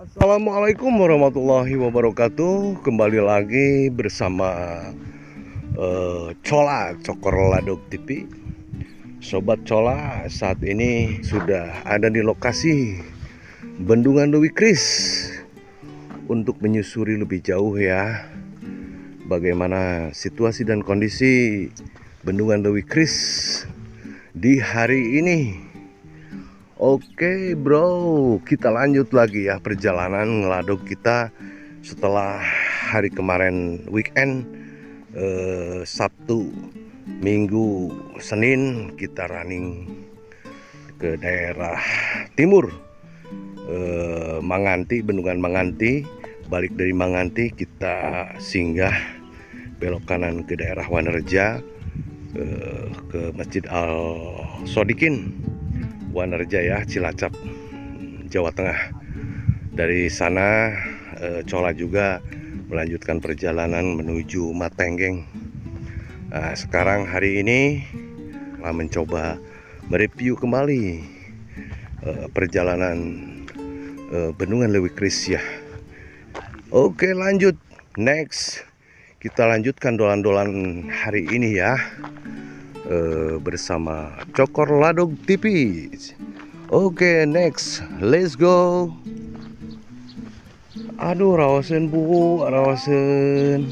Assalamualaikum warahmatullahi wabarakatuh. Kembali lagi bersama Cola Cokor Ladog TV. Sobat Cola, saat ini sudah ada di lokasi Bendungan Lewi Kris untuk menyusuri lebih jauh ya, bagaimana situasi dan kondisi Bendungan Lewi Kris di hari ini. Oke bro, kita lanjut lagi ya perjalanan ngeladog kita setelah hari kemarin weekend, Sabtu, Minggu, Senin kita running ke daerah timur, Manganti, Bendungan Manganti. Balik dari Manganti kita singgah belok kanan ke daerah Wanerja, ke Masjid Al Sodikin Wanerja ya, Cilacap, Jawa Tengah. Dari sana Cola juga melanjutkan perjalanan menuju Matenggeng. Nah, sekarang hari ini Cola mencoba mereview kembali perjalanan Bendungan Lewi Kris ya. Oke, lanjut, next kita lanjutkan dolan-dolan hari ini ya, bersama Cokor Ladog TV. Oke, next, let's go. Aduh, rawasen bu, rawasen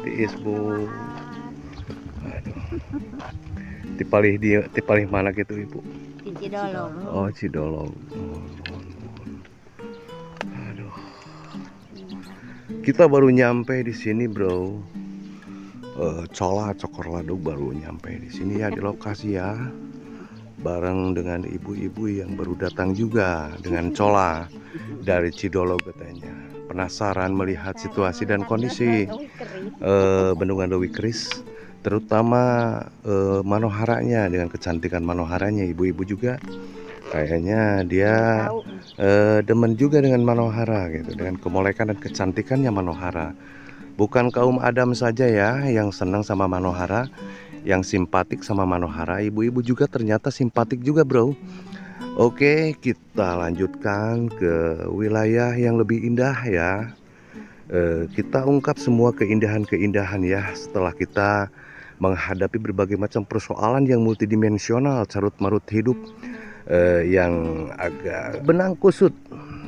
tiis bu. Aduh, tipalih mana gitu ibu? Di Cidolong. Oh, Cidolong. Aduh, kita baru nyampe di sini bro. Cola Cokor Ladog baru nyampe di sini ya, di lokasi ya, bareng dengan ibu-ibu yang baru datang juga dengan Cola dari Cidolong katanya. Penasaran melihat situasi dan kondisi Bendungan Lewi Kris, terutama manoharanya, dengan kecantikan manoharanya. Ibu-ibu juga kayaknya dia demen juga dengan manohara gitu, dengan kemolekan dan kecantikannya manohara. Bukan kaum Adam saja ya yang senang sama manohara, yang simpatik sama manohara, ibu-ibu juga ternyata simpatik juga bro. Oke, kita lanjutkan ke wilayah yang lebih indah ya. Kita ungkap semua keindahan-keindahan ya, setelah kita menghadapi berbagai macam persoalan yang multidimensional, carut-marut hidup yang agak benang kusut.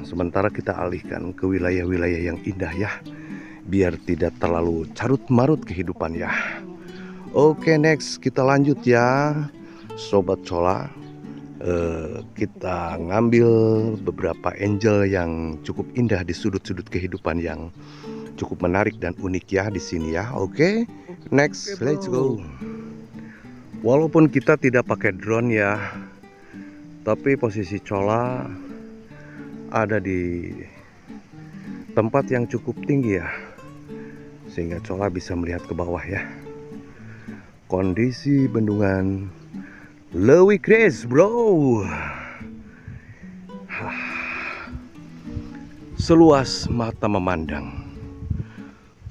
Sementara kita alihkan ke wilayah-wilayah yang indah ya, biar tidak terlalu carut-marut kehidupan ya. Oke, next kita lanjut ya Sobat Cola. Kita ngambil beberapa angel yang cukup indah di sudut-sudut kehidupan yang cukup menarik dan unik ya di sini ya. Oke, next, let's go. Walaupun kita tidak pakai drone ya, tapi posisi Cola ada di tempat yang cukup tinggi ya, sehingga Cola bisa melihat ke bawah ya. Kondisi Bendungan Lewi Kris bro, seluas mata memandang,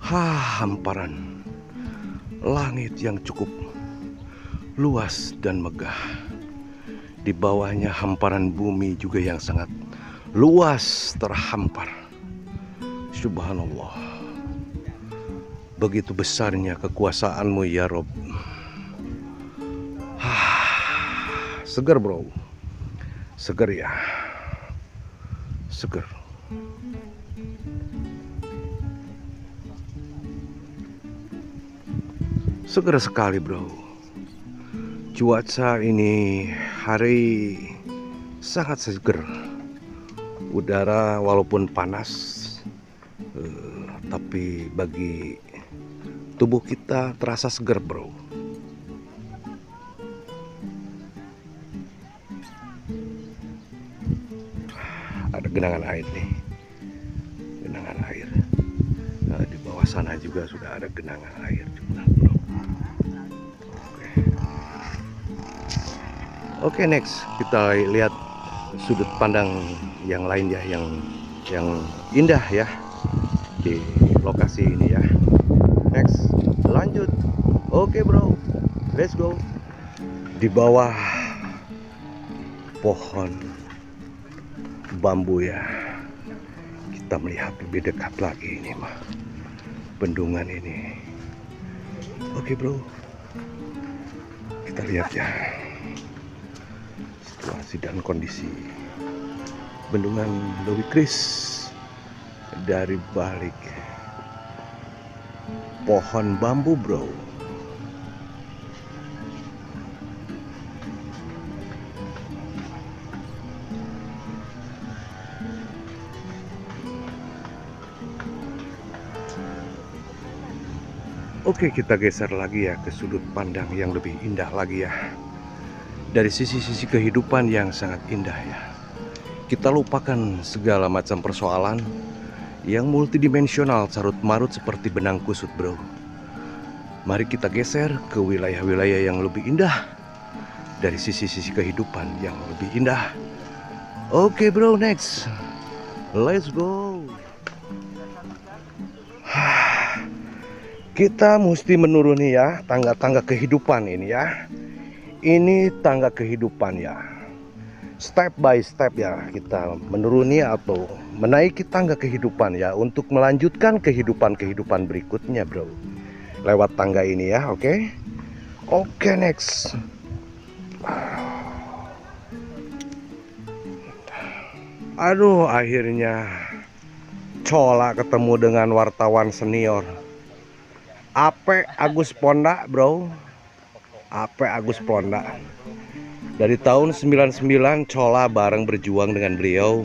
hamparan langit yang cukup luas dan megah. Di bawahnya hamparan bumi juga yang sangat luas terhampar. Subhanallah, begitu besarnya kekuasaanmu ya Rob. Seger bro, seger ya, seger. Seger sekali bro. Cuaca ini hari sangat seger. Udara walaupun panas, tapi bagi tubuh kita terasa seger bro. Ada genangan air nih, genangan air. Nah, di bawah sana juga sudah ada genangan air juga bro. Oke, next kita lihat sudut pandang yang lain ya, yang indah ya di lokasi ini ya. Next, lanjut. Oke bro, let's go. Di bawah pohon bambu ya, kita melihat lebih dekat lagi ini mah bendungan ini. Oke bro, kita lihat ya situasi dan kondisi bendungan Lewi Kris dari balik pohon bambu bro. Oke, kita geser lagi ya ke sudut pandang yang lebih indah lagi ya. Dari sisi-sisi kehidupan yang sangat indah ya. Kita lupakan segala macam persoalan yang multidimensional carut marut seperti benang kusut bro. Mari kita geser ke wilayah-wilayah yang lebih indah dari sisi-sisi kehidupan yang lebih indah. Oke bro, next, let's go. Kita mesti menuruni ya tangga-tangga kehidupan ini ya. Ini tangga kehidupan ya. Step by step ya kita menuruni atau menaiki tangga kehidupan ya untuk melanjutkan kehidupan berikutnya bro. Lewat tangga ini ya, oke? Oke, next. Aduh, akhirnya Cola ketemu dengan wartawan senior. Ape Agus Ponda bro. Ape Agus Ponda. Dari tahun 99 Cola bareng berjuang dengan beliau.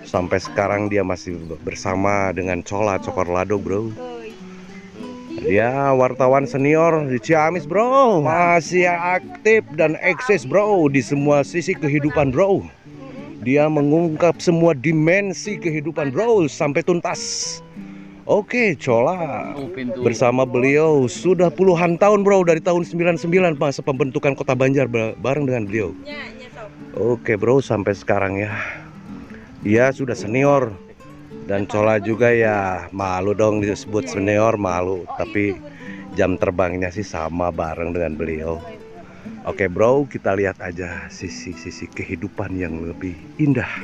Sampai sekarang dia masih bersama dengan Cola Cokorlado bro. Dia wartawan senior di Ciamis bro. Masih aktif dan eksis bro di semua sisi kehidupan bro. Dia mengungkap semua dimensi kehidupan bro sampai tuntas. Oke, Cola bersama beliau sudah puluhan tahun bro, dari tahun 99 masa pembentukan Kota Banjar bareng dengan beliau. Oke bro, sampai sekarang ya. Dia sudah senior dan Cola juga ya malu dong disebut senior, malu, tapi jam terbangnya sih sama bareng dengan beliau. Oke bro, kita lihat aja sisi-sisi kehidupan yang lebih indah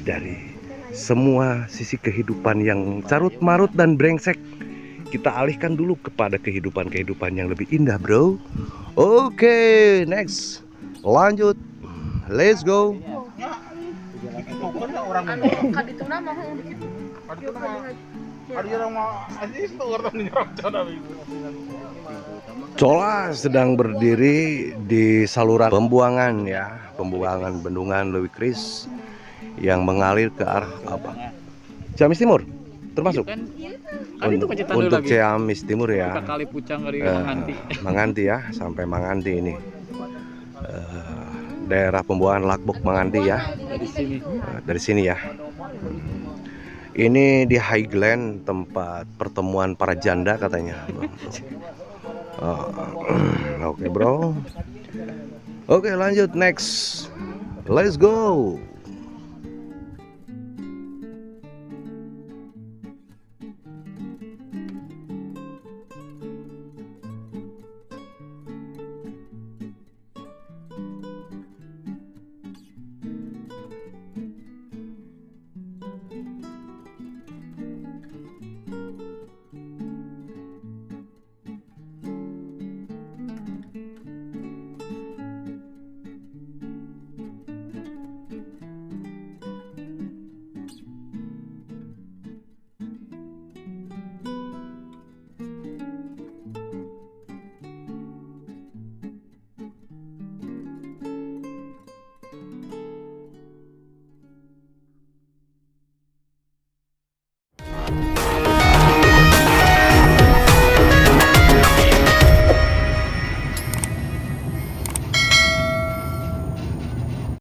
dari semua sisi kehidupan yang carut marut dan brengsek. Kita alihkan dulu kepada kehidupan yang lebih indah bro. Oke, next, lanjut, let's go. Cola sedang berdiri di saluran pembuangan ya, pembuangan bendungan Lewi Kris yang mengalir ke arah apa? Ciamis Timur termasuk? Kan itu untuk Ciamis Timur ya. Kali Pucang dari Manganti ya, sampai Manganti ini. Daerah pembuangan Lakbok Manganti ya. Dari sini ya. Ini di Highland, tempat pertemuan para janda katanya. Oke bro. Oke, lanjut, next. Let's go.